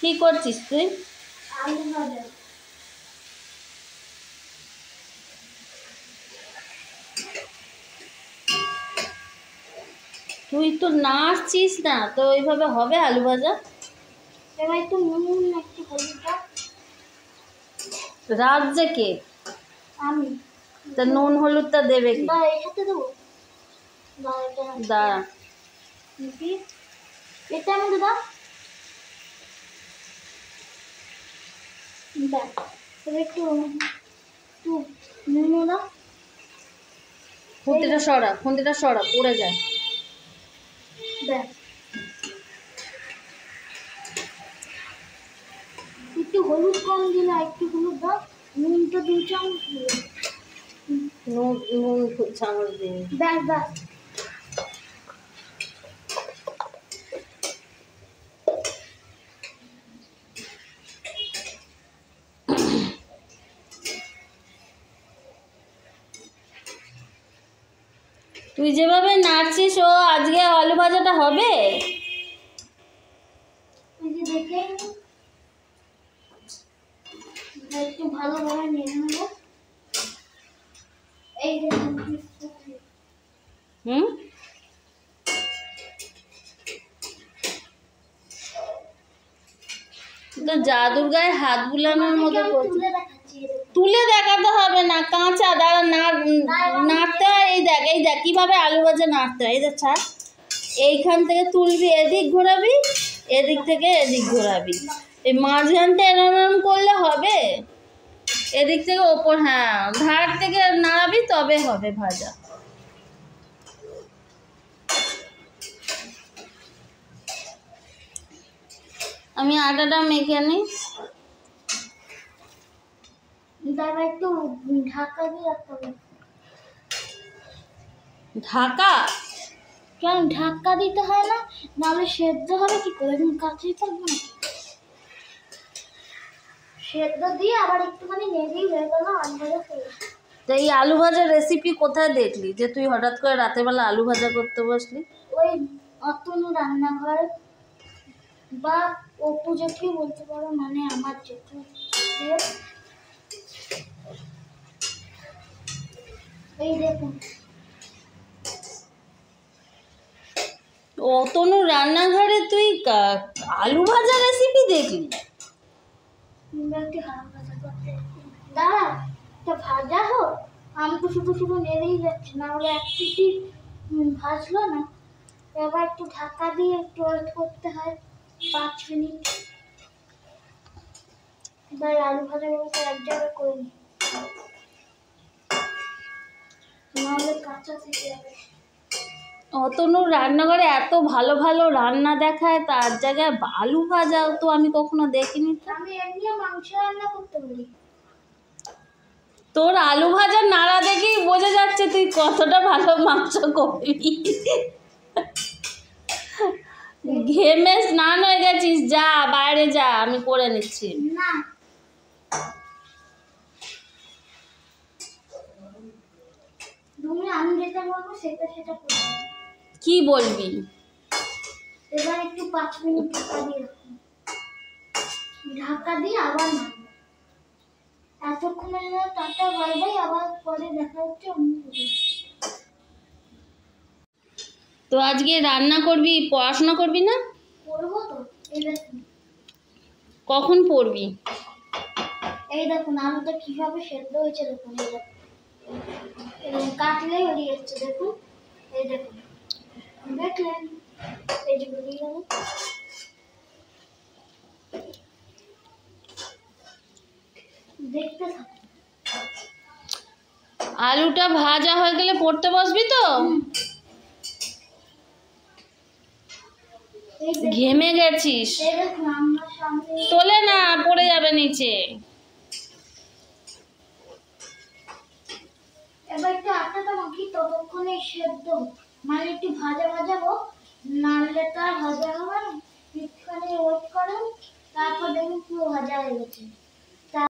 কি করছিস তুই? আলু ভাজা। তুই তো নাড়ছিস না, তো ওইভাবে হবে আলু ভাজা? এবার একটু নুন একটু হলুদ দাও। রাঁধছে কে? আমি। তা নুন হলুদটা দেবে কি? বা এটাতে দেবো। বা এটা দাঁড়া, কি এটা আমাকে দাও। ব্যাস, এবার একটু একটু নুন দাও। খুন্তিটা সরা পড়ে যায়। ব্যাস, একটু হলুদ কম দিলে একটু হলুদ দাও। নুনটা 2 চামচ দিও। নুন চামচ দিয়ে। ব্যাস ব্যাস। তুই যেভাবে নাড়ছিস ও আজকে আলু ভাজাটা হবে? এই যে দেখে একটু ভালোভাবে নেড়ে নেবো। এই যে হুম, তো জাদুর গায়ে হাত বুলানোর মতো করছিস। তুলে দেখাচ্ছি। তুলে দেখাতে হবে না, কাঁচা। দাঁড়া, নাড়তে হয়। এই দেখ কিভাবে আলু ভাজা নাড়তে হয়। এই দেখ, ছাড়। এইখান থেকে তুলবি, এদিক ঘোরাবি, এদিক থেকে এদিক ঘোরাবি। এই মাঝখানটা এরম করলে হবে? এদিক থেকে ওপর, হ্যাঁ, ধার থেকে নাড়াবি, তবে হবে ভাজা। আমি আটাটা মেখে নিই। দাঁড়া, একটু ঢাকা দিয়ে রাখতে হবে। ঢাকা? কেন ঢাকা দিতে হয় না? নাহলে সেদ্ধ হবে কি করে? একদম কাঁচাই থাকবে না। সেদ্ধ দিয়ে আবার একটুখানি নেড়েই হয়ে গেল আলু ভাজা হয়ে। তো এই আলু ভাজার রেসিপি কোথায় দেখলি যে তুই হঠাৎ করে রাতের বেলা আলু ভাজা করতে বসলি? ওই অতনু রান্নাঘর বা অপু জেঠু বলতে পারো, মানে আমার জেঠু। এই দেখুন, অতনু রান্নাঘরে তুই আলু ভাজা রেসিপি দেখলি? একটু হালকা ভাজা করতে। দাঁড়া, তো ভাজা হোক। আমি তো শুধু শুধু নেড়েই যাচ্ছি, না হলে এক সিটি ভাজলো না। এবার একটু ঢাকা দিয়ে একটু ওয়েট করতে হয় 5 মিনিট। এবার আলু ভাজা বলতে এক জায়গায় করে নিই, নাহলে কাঁচা থেকে যাবে। অতনুর রান্নাঘরে এত ভালো ভালো রান্না দেখায়, তার জায়গায় আলু ভাজাও তো আমি কখনো দেখিনি। আমি এমনি মাংস রান্না করতে পারি। তোর আলু ভাজা নাড়া দেখেই বোঝা যাচ্ছে তুই কতটা ভালো মাংস করবি। ঘেমে স্নান হয়ে গেছিস, যা বাইরে যা, আমি করে নিচ্ছি। না, তুমি আমি যেটা বলবো সেটা সেটা করবে। কি বলবি? এবার একটু 5 মিনিট ঢাকা দিয়ে রাখুন। ঢাকা দিয়ে আবার নাড়বো। এতক্ষণে টাটা বাই বাই, আবার পরে দেখা হচ্ছে অন্য ভিডিও। তো আজকে রান্না করবি, পড়াশোনা করবি না? করবো তো। এই দেখুন, কখন পড়বি? এই দেখুন আলুটা কিভাবে সেদ্ধ হয়েছে দেখুন। এই দেখুন, কাটলেই বেরিয়ে যাচ্ছে দেখুন। এই দেখুন, দেখলেন? এই যে বেরিয়ে গেল। দেখতে থাকুন। আলুটা ভাজা হয়ে গেলে পড়তে বসবি তো? ঘেমে গেছিস। এই দেখুন আমার সামনে। তোলে না, পড়ে যাবে নিচে। এবার একটু আটাটা মাখি, ততক্ষণে সেদ্ধ মানে একটু ভাজা ভাজা হোক, নাড়লে তো আর ভাজা হবে না। একটুখানি ওয়েট করেন, তারপর দেখুন পুরো ভাজা হয়ে গেছে।